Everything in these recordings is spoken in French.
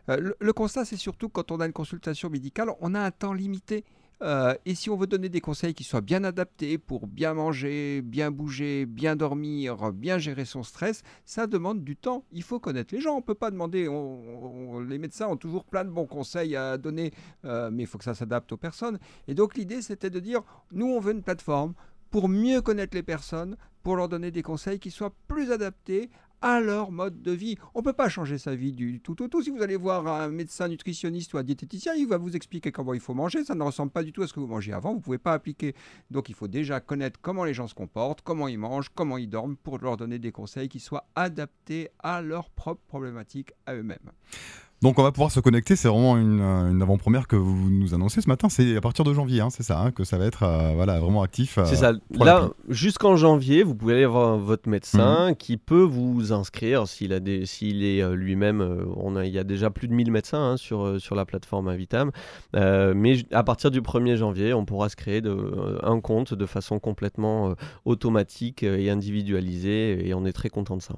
Le constat, c'est surtout quand on a une consultation médicale, on a un temps limité. Et si on veut donner des conseils qui soient bien adaptés pour bien manger, bien bouger, bien dormir, bien gérer son stress, ça demande du temps. Il faut connaître les gens. On ne peut pas demander. Les médecins ont toujours plein de bons conseils à donner, mais il faut que ça s'adapte aux personnes. Et donc l'idée, c'était de dire, nous, on veut une plateforme pour mieux connaître les personnes, pour leur donner des conseils qui soient plus adaptés à leur mode de vie. On ne peut pas changer sa vie du tout au tout. Si vous allez voir un médecin nutritionniste ou un diététicien, il va vous expliquer comment il faut manger. Ça ne ressemble pas du tout à ce que vous mangez avant. Vous ne pouvez pas appliquer. Donc il faut déjà connaître comment les gens se comportent, comment ils mangent, comment ils dorment, pour leur donner des conseils qui soient adaptés à leurs propres problématiques à eux-mêmes. Donc on va pouvoir se connecter, c'est vraiment une avant-première que vous nous annoncez ce matin, c'est à partir de janvier, hein, c'est ça, que ça va être voilà, vraiment actif. C'est ça, là jusqu'en janvier, vous pouvez aller voir votre médecin qui peut vous inscrire s'il est lui-même, il y a déjà plus de 1000 médecins sur la plateforme Invitam, mais à partir du 1er janvier, on pourra se créer un compte de façon complètement automatique et individualisée, et on est très content de ça.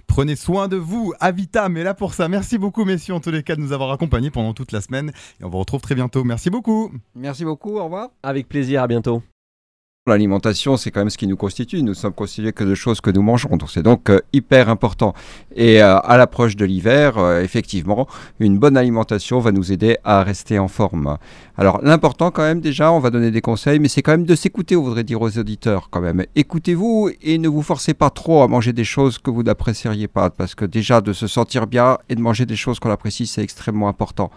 Prenez soin de vous, Invitam est là pour ça, merci beaucoup messieurs en tous les cas de nous avoir accompagnés pendant toute la semaine et on vous retrouve très bientôt. Merci beaucoup. Merci beaucoup, au revoir. Avec plaisir, à bientôt. L'alimentation, c'est quand même ce qui nous constitue. Nous sommes constitués que de choses que nous mangeons. Donc c'est donc hyper important. Et à l'approche de l'hiver, effectivement, une bonne alimentation va nous aider à rester en forme. Alors l'important quand même déjà, on va donner des conseils, mais c'est quand même de s'écouter, on voudrait dire aux auditeurs quand même. Écoutez-vous et ne vous forcez pas trop à manger des choses que vous n'apprécieriez pas. Parce que déjà de se sentir bien et de manger des choses qu'on apprécie, c'est extrêmement important.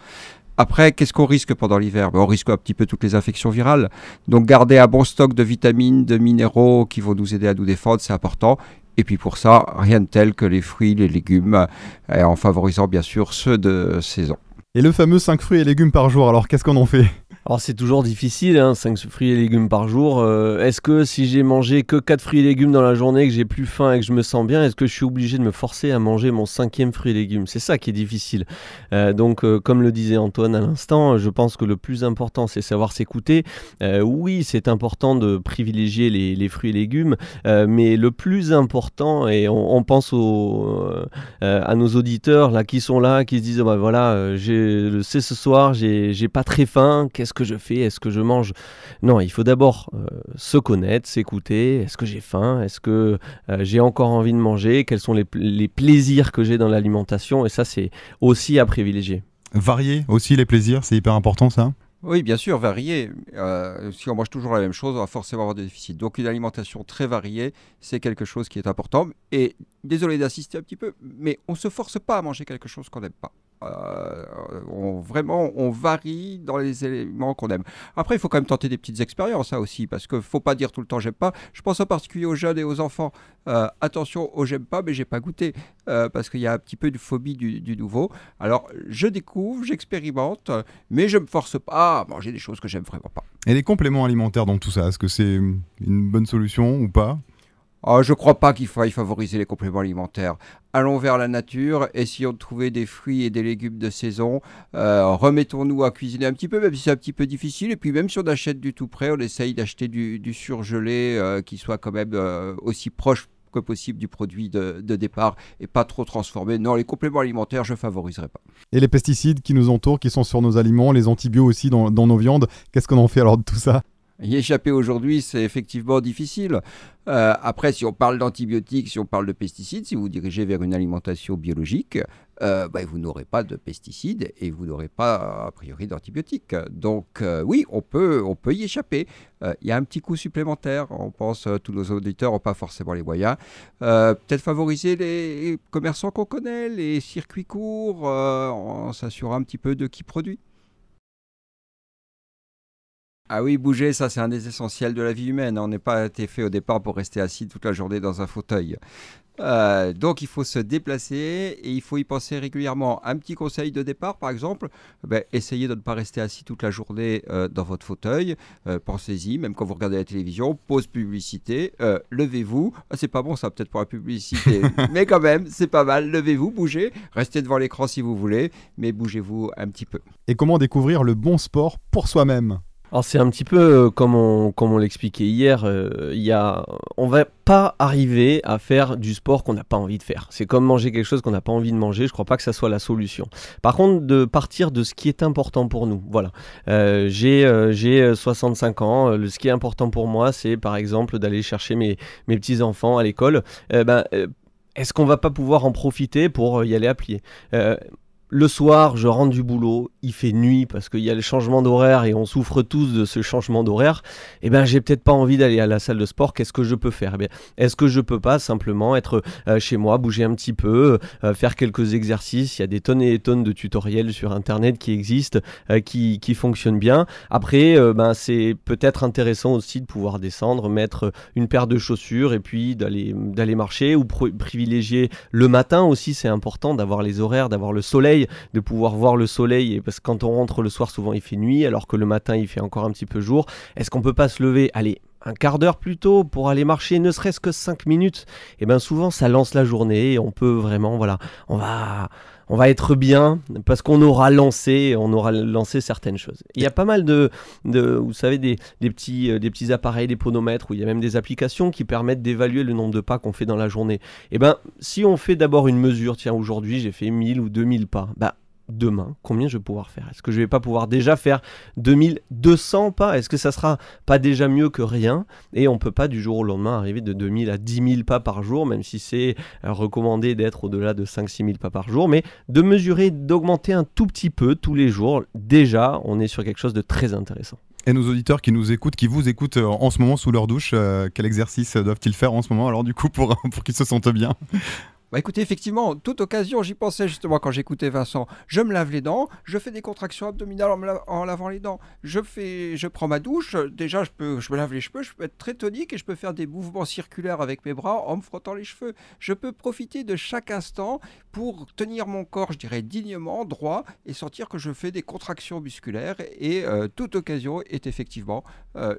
Après, qu'est-ce qu'on risque pendant l'hiver? On risque un petit peu toutes les infections virales. Donc, garder un bon stock de vitamines, de minéraux qui vont nous aider à nous défendre, c'est important. Et puis pour ça, rien de tel que les fruits, les légumes, en favorisant bien sûr ceux de saison. Et le fameux 5 fruits et légumes par jour, alors qu'est-ce qu'on en fait ? Alors c'est toujours difficile, 5 fruits et légumes par jour. Est-ce que si j'ai mangé que 4 fruits et légumes dans la journée, que j'ai plus faim et que je me sens bien, est-ce que je suis obligé de me forcer à manger mon 5e fruit et légumes? C'est ça qui est difficile. Donc comme le disait Antoine à l'instant, je pense que le plus important c'est savoir s'écouter. Oui, c'est important de privilégier les fruits et légumes, mais le plus important, et on pense à nos auditeurs là, qui sont là, qui se disent voilà, c'est ce soir, j'ai pas très faim, qu'est-ce que je fais? Est-ce que je mange? Non, il faut d'abord se connaître, s'écouter. Est-ce que j'ai faim? Est-ce que j'ai encore envie de manger? Quels sont les plaisirs que j'ai dans l'alimentation? Et ça, c'est aussi à privilégier. Varier aussi les plaisirs, c'est hyper important ça. Oui, bien sûr, varier. Si on mange toujours la même chose, on va forcément avoir des déficits. Donc une alimentation très variée, c'est quelque chose qui est important. Et désolé d'insister un petit peu, mais on ne se force pas à manger quelque chose qu'on n'aime pas. On varie dans les éléments qu'on aime. Après, il faut quand même tenter des petites expériences aussi, parce qu'il ne faut pas dire tout le temps j'aime pas. Je pense en particulier aux jeunes et aux enfants. Attention aux j'aime pas, mais j'ai pas goûté, parce qu'il y a un petit peu de phobie du nouveau. Alors, je découvre, j'expérimente, mais je me force pas à manger des choses que j'aime vraiment pas. Et les compléments alimentaires dans tout ça, est-ce que c'est une bonne solution ou pas ? Je ne crois pas qu'il faille favoriser les compléments alimentaires. Allons vers la nature, essayons de trouver des fruits et des légumes de saison. Remettons-nous à cuisiner un petit peu, même si c'est un petit peu difficile. Et puis même si on achète du tout prêt, on essaye d'acheter du surgelé qui soit quand même aussi proche que possible du produit de départ et pas trop transformé. Non, les compléments alimentaires, je ne favoriserai pas. Et les pesticides qui nous entourent, qui sont sur nos aliments, les antibiotiques aussi dans nos viandes, qu'est-ce qu'on en fait alors de tout ça ? Y échapper aujourd'hui, c'est effectivement difficile. Après, si on parle d'antibiotiques, si on parle de pesticides, si vous vous dirigez vers une alimentation biologique, vous n'aurez pas de pesticides et vous n'aurez pas, a priori, d'antibiotiques. Donc, oui, on peut y échapper. Il y a un petit coût supplémentaire. On pense tous nos auditeurs n'ont pas forcément les moyens. Peut-être favoriser les commerçants qu'on connaît, les circuits courts, en s'assurant un petit peu de qui produit. Ah oui, bouger, ça c'est un des essentiels de la vie humaine. On n'est pas été fait au départ pour rester assis toute la journée dans un fauteuil. Donc il faut se déplacer et il faut y penser régulièrement. Un petit conseil de départ, par exemple, essayez de ne pas rester assis toute la journée dans votre fauteuil. Pensez-y, même quand vous regardez la télévision, pause publicité, levez-vous. C'est pas bon ça peut-être pour la publicité, mais quand même, c'est pas mal. Levez-vous, bougez, restez devant l'écran si vous voulez, mais bougez-vous un petit peu. Et comment découvrir le bon sport pour soi-même ? Alors c'est un petit peu comme on l'expliquait hier, on va pas arriver à faire du sport qu'on n'a pas envie de faire. C'est comme manger quelque chose qu'on n'a pas envie de manger, je crois pas que ça soit la solution. Par contre, de partir de ce qui est important pour nous, voilà. J'ai 65 ans, ce qui est important pour moi, c'est par exemple d'aller chercher mes petits-enfants à l'école. Est-ce qu'on va pas pouvoir en profiter pour y aller à pied ? Le soir, je rentre du boulot, il fait nuit parce qu'il y a le changement d'horaire et on souffre tous de ce changement d'horaire. J'ai peut-être pas envie d'aller à la salle de sport. Qu'est-ce que je peux faire ? Est-ce que je peux pas simplement être chez moi, bouger un petit peu, faire quelques exercices ? Il y a des tonnes et des tonnes de tutoriels sur Internet qui existent, qui fonctionnent bien. Après, c'est peut-être intéressant aussi de pouvoir descendre, mettre une paire de chaussures et puis d'aller marcher ou privilégier le matin aussi. C'est important d'avoir les horaires, d'avoir le soleil, de pouvoir voir le soleil, parce que quand on rentre le soir, souvent il fait nuit, alors que le matin il fait encore un petit peu jour. Est-ce qu'on peut pas se lever, allez, un quart d'heure plus tôt pour aller marcher, ne serait-ce que 5 minutes ? Souvent ça lance la journée et on peut vraiment, voilà, on va être bien parce qu'on aura lancé certaines choses. Il y a pas mal de vous savez, des petits appareils, des podomètres, où il y a même des applications qui permettent d'évaluer le nombre de pas qu'on fait dans la journée. Si on fait d'abord une mesure, tiens, aujourd'hui j'ai fait 1000 ou 2000 pas, demain, combien je vais pouvoir faire ? Est-ce que je vais pas pouvoir déjà faire 2200 pas ? Est-ce que ça sera pas déjà mieux que rien ? Et on peut pas du jour au lendemain arriver de 2000 à 10 000 pas par jour, même si c'est recommandé d'être au-delà de 5-6 000 pas par jour, mais de mesurer, d'augmenter un tout petit peu tous les jours, déjà, on est sur quelque chose de très intéressant. Et nos auditeurs qui nous écoutent, qui vous écoutent en ce moment sous leur douche, quel exercice doivent-ils faire en ce moment, alors du coup, pour qu'ils se sentent bien ? Écoutez, effectivement, toute occasion, j'y pensais justement quand j'écoutais Vincent. Je me lave les dents, je fais des contractions abdominales en lavant les dents. Je prends ma douche, déjà je me lave les cheveux, je peux être très tonique et je peux faire des mouvements circulaires avec mes bras en me frottant les cheveux. Je peux profiter de chaque instant pour tenir mon corps, je dirais, dignement, droit, et sentir que je fais des contractions musculaires. Et toute occasion est effectivement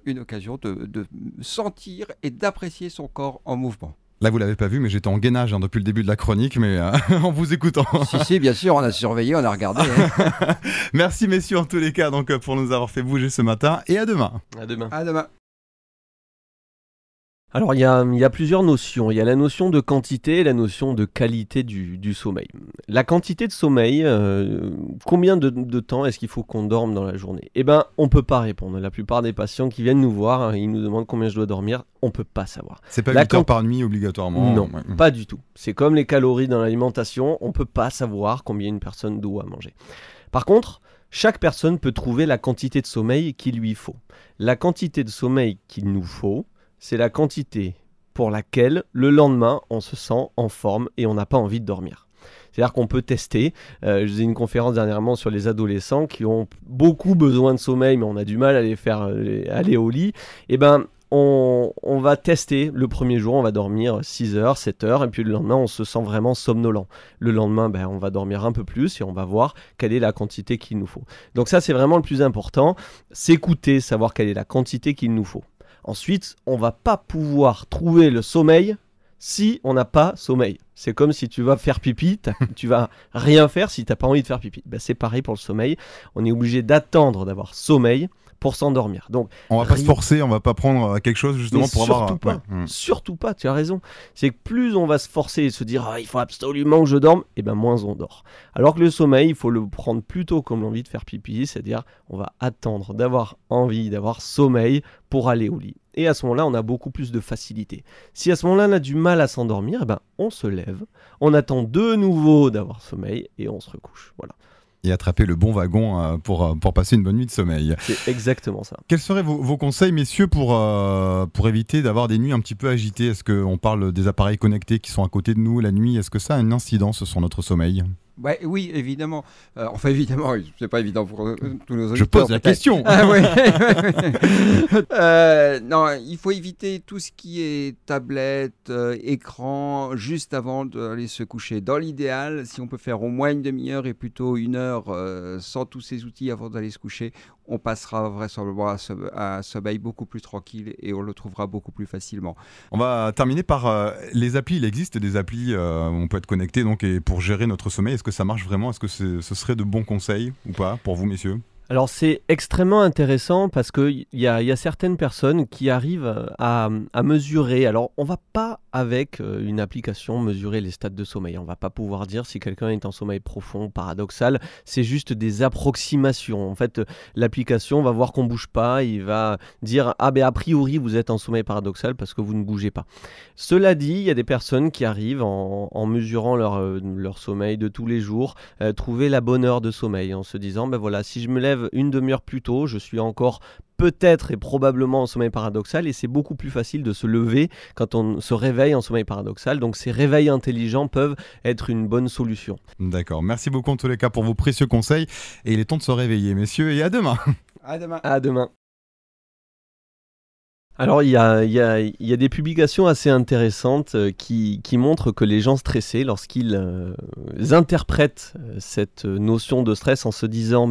une occasion de sentir et d'apprécier son corps en mouvement. Là, vous l'avez pas vu, mais j'étais en gainage depuis le début de la chronique, mais en vous écoutant. Si, bien sûr, on a surveillé, on a regardé. Merci messieurs en tous les cas pour nous avoir fait bouger ce matin, et à demain. À demain. À demain. Alors il y a plusieurs notions. Il y a la notion de quantité et la notion de qualité du sommeil. La quantité de sommeil, combien de temps est-ce qu'il faut qu'on dorme dans la journée ? On peut pas répondre. La plupart des patients qui viennent nous voir, ils nous demandent combien je dois dormir. On peut pas savoir. C'est pas 8 heures par nuit obligatoirement ? Non, pas du tout. C'est comme les calories dans l'alimentation. On peut pas savoir combien une personne doit manger. Par contre, chaque personne peut trouver la quantité de sommeil qu'il lui faut. La quantité de sommeil qu'il nous faut, c'est la quantité pour laquelle le lendemain on se sent en forme et on n'a pas envie de dormir. C'est-à-dire qu'on peut tester. Je faisais une conférence dernièrement sur les adolescents qui ont beaucoup besoin de sommeil, mais on a du mal à les faire aller au lit. On va tester le premier jour, on va dormir 6 heures, 7 heures, et puis le lendemain, on se sent vraiment somnolent. Le lendemain, on va dormir un peu plus et on va voir quelle est la quantité qu'il nous faut. Donc ça, c'est vraiment le plus important, s'écouter, savoir quelle est la quantité qu'il nous faut. Ensuite, on va pas pouvoir trouver le sommeil si on n'a pas sommeil. C'est comme si tu vas faire pipi, tu vas rien faire si tu n'as pas envie de faire pipi. C'est pareil pour le sommeil. On est obligé d'attendre d'avoir sommeil pour s'endormir. Donc, on va pas se forcer, on va pas prendre quelque chose justement pour avoir... Surtout pas, tu as raison. C'est que plus on va se forcer et se dire il faut absolument que je dorme, moins on dort. Alors que le sommeil, il faut le prendre plutôt comme l'envie de faire pipi, c'est-à-dire on va attendre d'avoir envie, d'avoir sommeil pour aller au lit. Et à ce moment-là, on a beaucoup plus de facilité. Si à ce moment-là, on a du mal à s'endormir, on se lève, on attend de nouveau d'avoir sommeil et on se recouche. Voilà. Et attraper le bon wagon pour passer une bonne nuit de sommeil. C'est exactement ça. Quels seraient vos conseils, messieurs, pour éviter d'avoir des nuits un petit peu agitées ? Est-ce qu'on parle des appareils connectés qui sont à côté de nous la nuit ? Est-ce que ça a une incidence sur notre sommeil ? Oui, évidemment. Évidemment, c'est pas évident pour tous nos auditeurs. Je pose la question. Non, il faut éviter tout ce qui est tablette, écran, juste avant d'aller se coucher. Dans l'idéal, si on peut faire au moins une demi-heure et plutôt 1 heure sans tous ces outils avant d'aller se coucher, on passera vraisemblablement à un sommeil beaucoup plus tranquille et on le trouvera beaucoup plus facilement. On va terminer par les applis. Il existe des applis où on peut être connecté et pour gérer notre sommeil. Est-ce que ça marche vraiment ? Est-ce que ce serait de bons conseils ou pas pour vous, messieurs ? Alors c'est extrêmement intéressant parce qu'il y a certaines personnes qui arrivent à mesurer. Alors on va pas avec une application mesurer les stades de sommeil. On va pas pouvoir dire si quelqu'un est en sommeil profond, paradoxal. C'est juste des approximations. En fait, l'application va voir qu'on bouge pas. Il va dire ah ben a priori vous êtes en sommeil paradoxal parce que vous ne bougez pas. Cela dit, il y a des personnes qui arrivent en mesurant leur sommeil de tous les jours, trouver la bonne heure de sommeil en se disant ben voilà, si je me lève une demi-heure plus tôt, je suis encore peut-être et probablement en sommeil paradoxal, et c'est beaucoup plus facile de se lever quand on se réveille en sommeil paradoxal. Donc ces réveils intelligents peuvent être une bonne solution. D'accord, merci beaucoup en tous les cas pour vos précieux conseils, et il est temps de se réveiller messieurs, et à demain. À demain. À demain. Alors il y a des publications assez intéressantes qui montrent que les gens stressés, lorsqu'ils interprètent cette notion de stress en se disant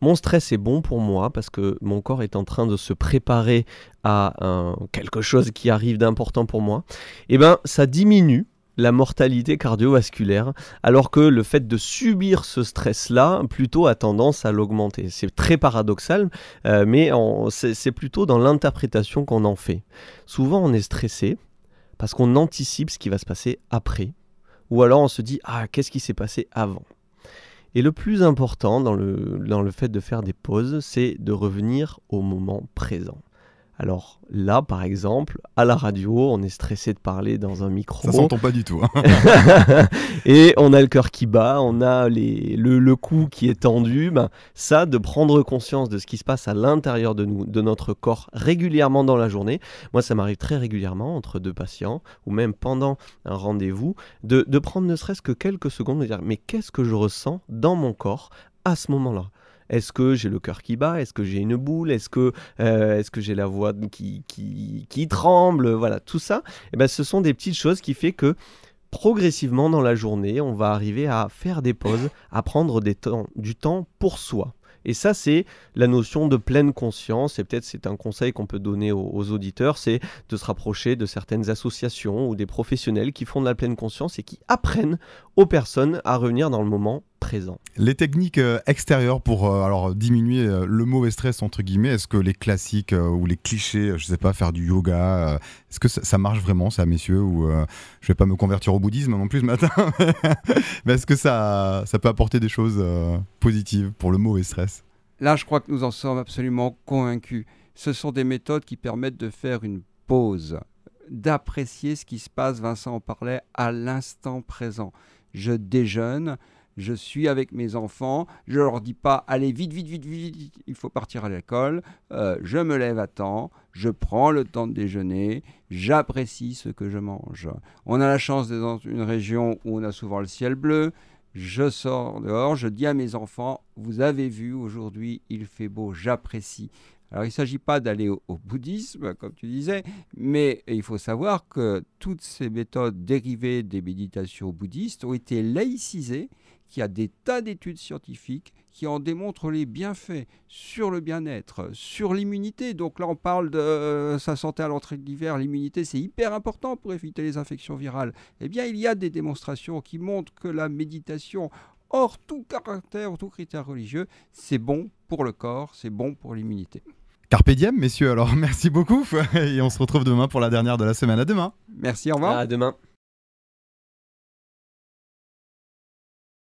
mon stress est bon pour moi parce que mon corps est en train de se préparer à quelque chose qui arrive d'important pour moi, et ça diminue la mortalité cardiovasculaire, alors que le fait de subir ce stress-là, plutôt a tendance à l'augmenter. C'est très paradoxal, mais c'est plutôt dans l'interprétation qu'on en fait. Souvent, on est stressé parce qu'on anticipe ce qui va se passer après, ou alors on se dit « Ah, qu'est-ce qui s'est passé avant ?» Et le plus important dans le fait de faire des pauses, c'est de revenir au moment présent. Alors là, par exemple, à la radio, on est stressé de parler dans un micro. Ça s'entend pas du tout. Et on a le cœur qui bat, on a le cou qui est tendu. Ça, de prendre conscience de ce qui se passe à l'intérieur de nous, de notre corps, régulièrement dans la journée. Moi, ça m'arrive très régulièrement, entre deux patients, ou même pendant un rendez-vous, de prendre ne serait-ce que quelques secondes, de dire « Mais qu'est-ce que je ressens dans mon corps à ce moment-là ?» Est-ce que j'ai le cœur qui bat? Est-ce que j'ai une boule? Est-ce que j'ai la voix qui tremble? Voilà, tout ça, ce sont des petites choses qui font que progressivement dans la journée, on va arriver à faire des pauses, à prendre du temps pour soi. Et ça, c'est la notion de pleine conscience, et peut-être c'est un conseil qu'on peut donner aux auditeurs, c'est de se rapprocher de certaines associations ou des professionnels qui font de la pleine conscience et qui apprennent aux personnes à revenir dans le moment présent. Les techniques extérieures pour alors diminuer le mauvais stress entre guillemets, est-ce que les classiques ou les clichés, je sais pas, faire du yoga, est-ce que ça marche vraiment ça messieurs, ou je vais pas me convertir au bouddhisme non plus ce matin, mais est-ce que ça peut apporter des choses positives pour le mauvais stress? Là, je crois que nous en sommes absolument convaincus. Ce sont des méthodes qui permettent de faire une pause, d'apprécier ce qui se passe, Vincent en parlait, à l'instant présent. Je déjeune, je suis avec mes enfants, je leur dis pas « Allez, vite, vite, vite, vite, il faut partir à l'école ». Je me lève à temps, je prends le temps de déjeuner, j'apprécie ce que je mange. On a la chance d'être dans une région où on a souvent le ciel bleu. Je sors dehors, je dis à mes enfants « Vous avez vu, aujourd'hui, il fait beau, j'apprécie ». Alors, il ne s'agit pas d'aller au bouddhisme, comme tu disais, mais il faut savoir que toutes ces méthodes dérivées des méditations bouddhistes ont été laïcisées, qu'il y a des tas d'études scientifiques qui en démontrent les bienfaits sur le bien-être, sur l'immunité. Donc là, on parle de sa santé à l'entrée de l'hiver. L'immunité, c'est hyper important pour éviter les infections virales. Eh bien, il y a des démonstrations qui montrent que la méditation, hors tout caractère, tout critère religieux, c'est bon pour le corps, c'est bon pour l'immunité. Carpe diem, messieurs, alors merci beaucoup et on se retrouve demain pour la dernière de la semaine. À demain. Merci, au revoir. À demain.